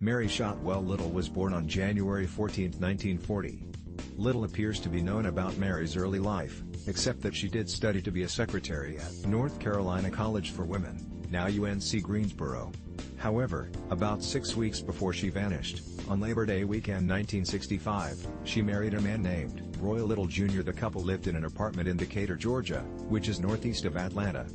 Mary Shotwell Little was born on January 14, 1940. Little appears to be known about Mary's early life, except that she did study to be a secretary at North Carolina College for Women, now UNC Greensboro. However, about 6 weeks before she vanished, on Labor Day weekend 1965, she married a man named Roy Little Jr. The couple lived in an apartment in Decatur, Georgia, which is northeast of Atlanta.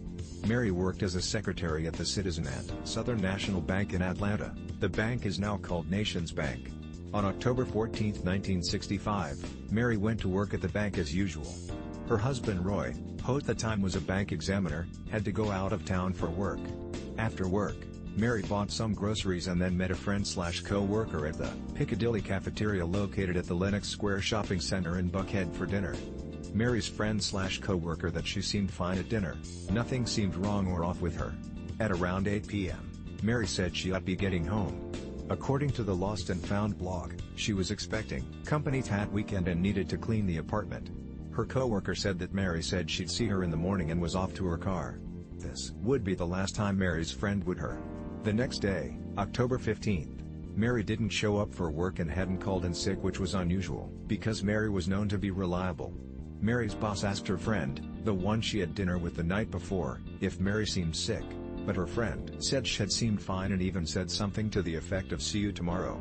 Mary worked as a secretary at the Citizen and Southern National Bank in Atlanta. The bank is now called Nations Bank. On October 14, 1965, Mary went to work at the bank as usual. Her husband Roy, who at the time was a bank examiner, had to go out of town for work. After work, Mary bought some groceries and then met a friend/co-worker at the Piccadilly cafeteria located at the Lenox Square Shopping Center in Buckhead for dinner. Mary's friend/co-worker that she seemed fine at dinner, nothing seemed wrong or off with her. At around 8 p.m., Mary said she ought be getting home. According to the Lost and Found blog, she was expecting company that weekend and needed to clean the apartment. Her co-worker said that Mary said she'd see her in the morning and was off to her car. This would be the last time Mary's friend would her. The next day, October 15th, Mary didn't show up for work and hadn't called in sick, which was unusual, because Mary was known to be reliable. Mary's boss asked her friend, the one she had dinner with the night before, if Mary seemed sick, but her friend said she had seemed fine and even said something to the effect of "see you tomorrow."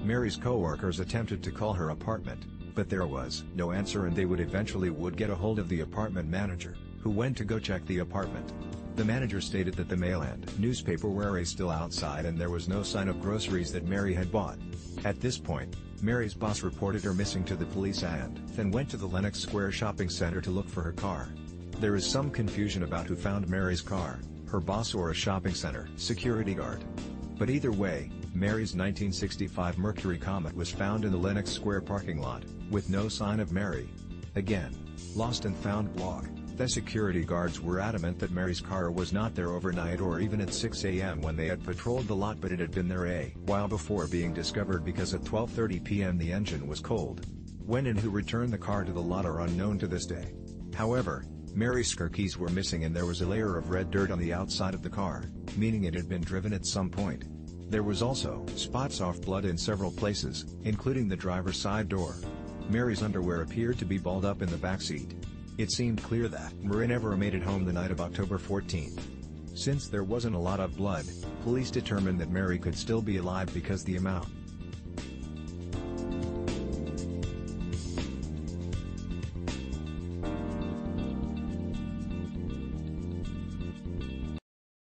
Mary's co-workers attempted to call her apartment, but there was no answer and they would eventually get a hold of the apartment manager, who went to go check the apartment. The manager stated that the mail and newspaper were still outside and there was no sign of groceries that Mary had bought. At this point, Mary's boss reported her missing to the police and then went to the Lenox Square Shopping Center to look for her car. There is some confusion about who found Mary's car, her boss or a shopping center security guard. But either way, Mary's 1965 Mercury Comet was found in the Lenox Square parking lot, with no sign of Mary. Again, Lost and Found blog. The security guards were adamant that Mary's car was not there overnight or even at 6 a.m. when they had patrolled the lot, but it had been there a while before being discovered because at 12:30 p.m. the engine was cold. When and who returned the car to the lot are unknown to this day. However, Mary's car keys were missing and there was a layer of red dirt on the outside of the car, meaning it had been driven at some point. There was also spots of blood in several places, including the driver's side door. Mary's underwear appeared to be balled up in the back seat. It seemed clear that Mary never made it home the night of October 14th. Since there wasn't a lot of blood, police determined that Mary could still be alive because the amount